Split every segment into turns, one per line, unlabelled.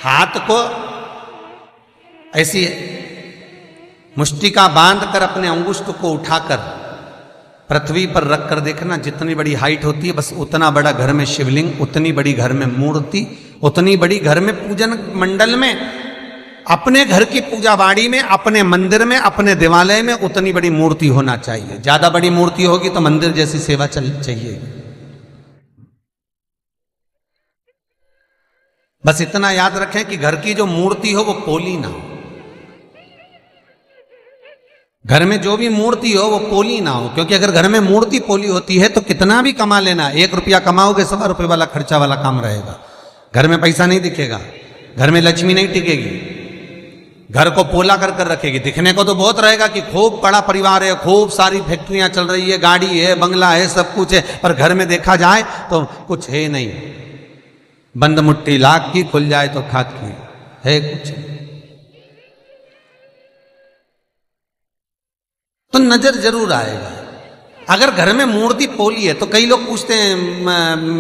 हाथ को ऐसी मुष्टिका बांध कर अपने अंगुष्ठ को उठाकर पृथ्वी पर रख कर देखना, जितनी बड़ी हाइट होती है बस उतना बड़ा घर में शिवलिंग, उतनी बड़ी घर में मूर्ति, उतनी बड़ी घर में पूजन मंडल में, अपने घर की पूजा बाड़ी में, अपने मंदिर में, अपने देवालय में उतनी बड़ी मूर्ति होना चाहिए। ज्यादा बड़ी मूर्ति होगी तो मंदिर जैसी सेवा चाहिए। बस इतना याद रखें कि घर की जो मूर्ति हो वो पोली ना हो। घर में जो भी मूर्ति हो वो पोली ना हो, क्योंकि अगर घर में मूर्ति पोली होती है तो कितना भी कमा लेना, 1 रुपया कमाओगे 1.25 रुपये वाला खर्चा वाला काम रहेगा। घर में पैसा नहीं दिखेगा, घर में लक्ष्मी नहीं टिकेगी। घर को पोला कर कर रखेगी। दिखने को तो बहुत रहेगा कि खूब बड़ा परिवार है, खूब सारी फैक्ट्रियां चल रही है, गाड़ी है, बंगला है, सब कुछ है, पर घर में देखा जाए तो कुछ है नहीं। बंद मुट्ठी लाख की, खुल जाए तो खाक की, है कुछ। तो नजर जरूर आएगा। अगर घर में मूर्ति पोली है तो कई लोग पूछते हैं,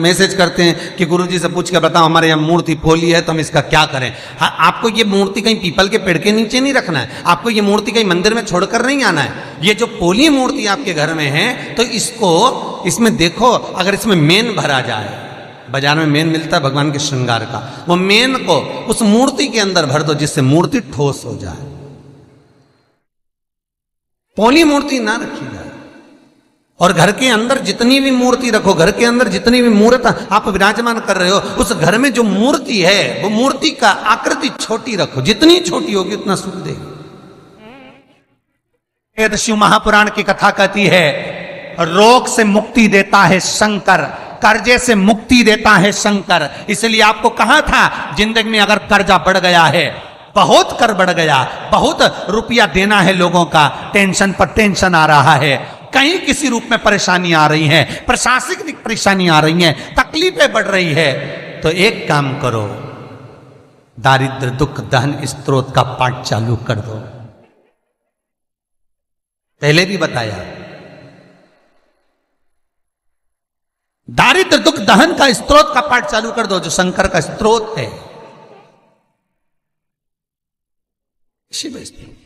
मैसेज करते हैं कि गुरुजी से पूछ के बताओ हमारे यहाँ मूर्ति पोली है तो हम इसका क्या करें। हाँ, आपको ये मूर्ति कहीं पीपल के पेड़ के नीचे नहीं रखना है, आपको ये मूर्ति कहीं मंदिर में छोड़कर नहीं आना है। ये जो पोली मूर्ति आपके घर में है तो इसमें देखो, अगर इसमें मेन भरा जाए, बाजार में मेन मिलता है भगवान के श्रृंगार का, वो मेन को उस मूर्ति के अंदर भर दो जिससे मूर्ति ठोस हो जाए। पोली मूर्ति ना रखी जाए। और घर के अंदर जितनी भी मूर्ति रखो, घर के अंदर जितनी भी मूर्त आप विराजमान कर रहे हो, उस घर में जो मूर्ति है वो मूर्ति का आकृति छोटी रखो, जितनी छोटी होगी उतना सुख देगी। शिव महापुराण की कथा कहती है, रोग से मुक्ति देता है शंकर, कर्जे से मुक्ति देता है शंकर। इसलिए आपको कहा था, जिंदगी में अगर कर्जा बढ़ गया है, बहुत कर बढ़ गया, बहुत रुपया देना है लोगों का, टेंशन पर टेंशन आ रहा है, कहीं किसी रूप में परेशानी आ रही है, प्रशासनिक परेशानी आ रही है, तकलीफें बढ़ रही है, तो एक काम करो, दारिद्र दुख दहन स्त्रोत का पाठ चालू कर दो। पहले भी बताया, दारिद्र दुख दहन का स्त्रोत का पाठ चालू कर दो, जो शंकर का स्त्रोत है, शिव स्त्रोत।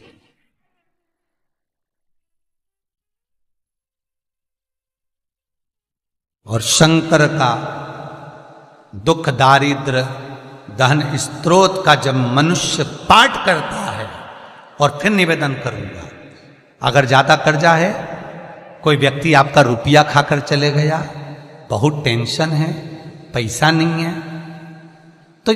और शंकर का दुख दारिद्र दहन स्त्रोत का जब मनुष्य पाठ करता है, और फिर निवेदन करूंगा, अगर ज्यादा कर्जा है, कोई व्यक्ति आपका रुपया खाकर चले गया, बहुत टेंशन है, पैसा नहीं है, तो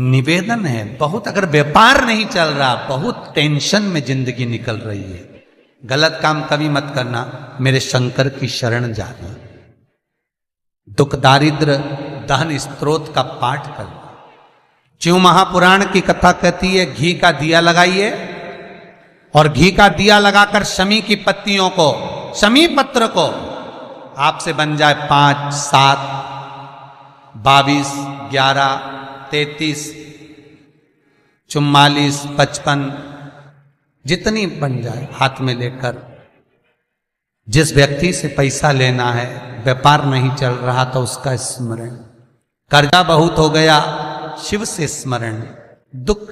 निवेदन है, बहुत अगर व्यापार नहीं चल रहा, बहुत टेंशन में जिंदगी निकल रही है, गलत काम कभी मत करना, मेरे शंकर की शरण जाना, दुख दारिद्र दहन स्त्रोत का पाठ करना। शिव महापुराण की कथा कहती है, घी का दिया लगाइए, और घी का दिया लगाकर शमी की पत्तियों को, शमी पत्र को आपसे बन जाए 5, 7, 22, 11, 33, 44, 55, जितनी बन जाए, हाथ में लेकर जिस व्यक्ति से पैसा लेना है, व्यापार नहीं चल रहा तो उसका स्मरण, कर्जा बहुत हो गया, शिव से स्मरण, दुख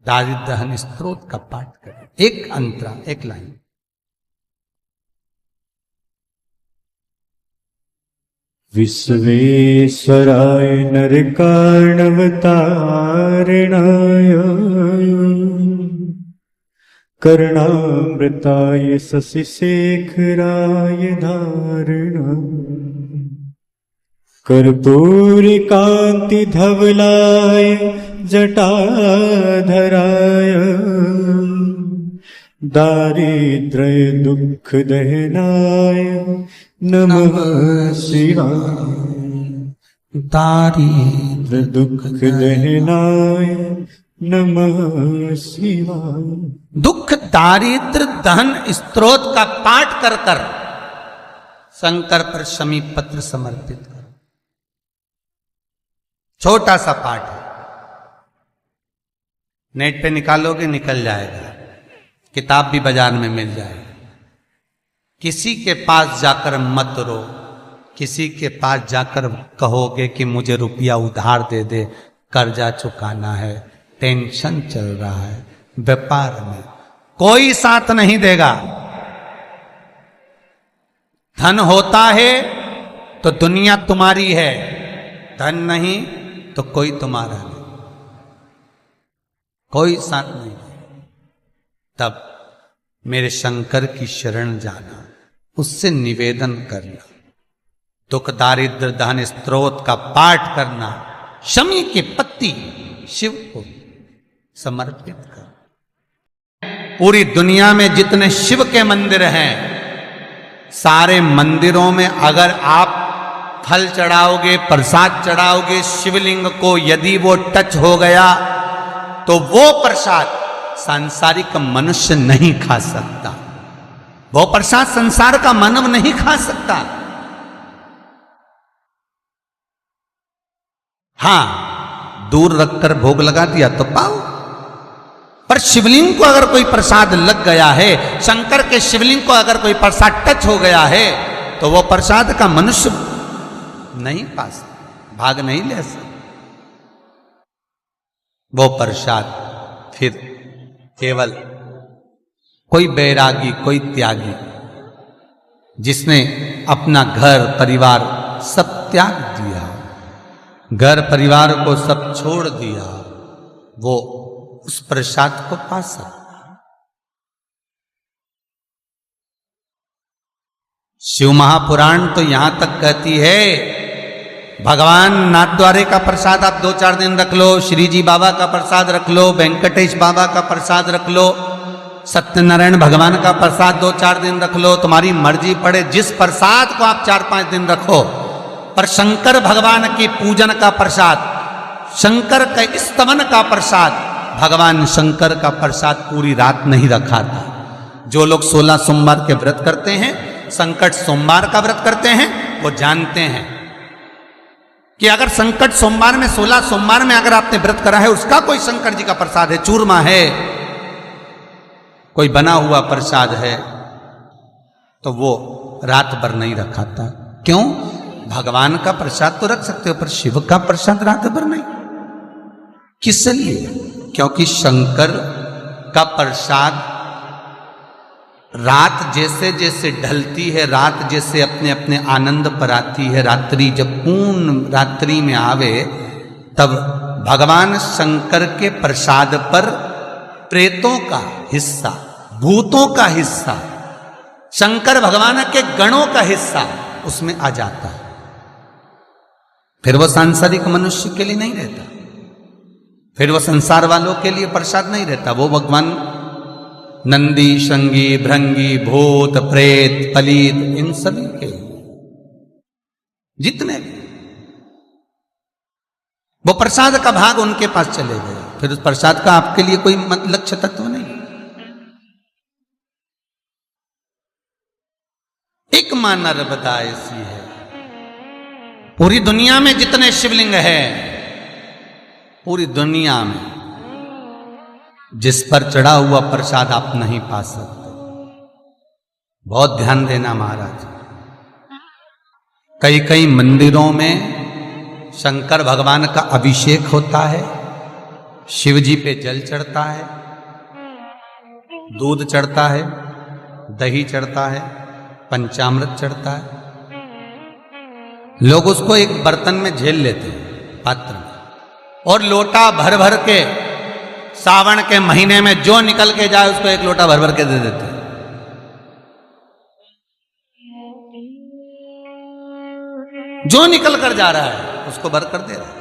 दारिद्र दहन स्त्रोत का पाठ करें। एक अंतरा, एक लाइन,
विश्वेश्वराय नरकार्णवतारिणाय कर्णामृताय शशिशेखराय धारणा कर्पूरकान्तिधवलाय जटाधराय दारिद्र्य दुःख दहनाय नमः शिवाय।
दारिद्र
दुःख दहनाय नमः शिवाय।
दुख दारिद्र दहन स्त्रोत का पाठ कर कर शंकर पर शमी पत्र समर्पित कर। छोटा सा पाठ है, नेट पे निकालोगे निकल जाएगा, किताब भी बाजार में मिल जाएगी। किसी के पास जाकर मत रो, किसी के पास जाकर कहोगे कि मुझे रुपया उधार दे दे, कर्जा चुकाना है, टेंशन चल रहा है, व्यापार में कोई साथ नहीं देगा। धन होता है तो दुनिया तुम्हारी है, धन नहीं तो कोई तुम्हारा नहीं, कोई साथ नहीं। तब मेरे शंकर की शरण जाना, उससे निवेदन करना, दुख दारिद्र दहन स्तोत्र का पाठ करना, शमी की पत्ती शिव को समर्पित कर। पूरी दुनिया में जितने शिव के मंदिर हैं, सारे मंदिरों में अगर आप फल चढ़ाओगे, प्रसाद चढ़ाओगे शिवलिंग को, यदि वो टच हो गया तो वो प्रसाद सांसारिक मनुष्य नहीं खा सकता, वो प्रसाद संसार का मानव नहीं खा सकता। हां, दूर रखकर भोग लगा दिया तो पाओ, पर शिवलिंग को अगर कोई प्रसाद लग गया है, शंकर के शिवलिंग को अगर कोई प्रसाद टच हो गया है, तो वो प्रसाद का मनुष्य नहीं पा सकता, भाग नहीं ले सकता। वो प्रसाद फिर केवल कोई बैरागी, कोई त्यागी, जिसने अपना घर परिवार सब त्याग दिया, घर परिवार को सब छोड़ दिया, वो उस प्रसाद को पा सकता। शिव महापुराण तो यहां तक कहती है, भगवान नाथद्वारे का प्रसाद आप 2-4 दिन रख लो, श्री जी बाबा का प्रसाद रख लो, वेंकटेश बाबा का प्रसाद रख लो, सत्यनारायण भगवान का प्रसाद 2-4 दिन रख लो, तुम्हारी मर्जी पड़े जिस प्रसाद को आप 4-5 दिन रखो, पर शंकर भगवान की पूजन का प्रसाद, शंकर के स्तवन का प्रसाद, भगवान शंकर का प्रसाद पूरी रात नहीं रखा था। जो लोग 16 सोमवार के व्रत करते हैं, संकट सोमवार का व्रत करते हैं, वो जानते हैं कि अगर संकट सोमवार में 16 सोमवार में अगर आपने व्रत करा है, उसका कोई शंकर जी का प्रसाद है, चूरमा है, कोई बना हुआ प्रसाद है, तो वो रात भर नहीं रखा था। क्यों? भगवान का प्रसाद तो रख सकते हो, पर शिव का प्रसाद रात भर नहीं। किस लिए? क्योंकि शंकर का प्रसाद रात जैसे जैसे ढलती है, रात जैसे अपने अपने आनंद पर आती है, रात्रि जब पूर्ण रात्रि में आवे, तब भगवान शंकर के प्रसाद पर प्रेतों का हिस्सा, भूतों का हिस्सा, शंकर भगवान के गणों का हिस्सा उसमें आ जाता है। फिर वो सांसारिक मनुष्य के लिए नहीं रहता, फिर वो संसार वालों के लिए प्रसाद नहीं रहता, वो भगवान नंदी, शंगी, भृंगी, भूत, प्रेत, पलीत, इन सभी के जितने भी वो प्रसाद का भाग उनके पास चले गए, फिर उस प्रसाद का आपके लिए कोई लक्ष्य तत्व नहीं। एक मां नर्मदा ऐसी है, पूरी दुनिया में जितने शिवलिंग है, पूरी दुनिया में जिस पर चढ़ा हुआ प्रसाद आप नहीं पा सकते। बहुत ध्यान देना महाराज, कई कई मंदिरों में शंकर भगवान का अभिषेक होता है, शिव जी पे जल चढ़ता है, दूध चढ़ता है, दही चढ़ता है, पंचामृत चढ़ता है, लोग उसको एक बर्तन में झेल लेते हैं, पात्र में, और लोटा भर भर के सावन के महीने में जो निकल के जाए उसको एक लोटा भर भर के दे देते हैं। जो निकल कर जा रहा है उसको भर कर दे रहा है।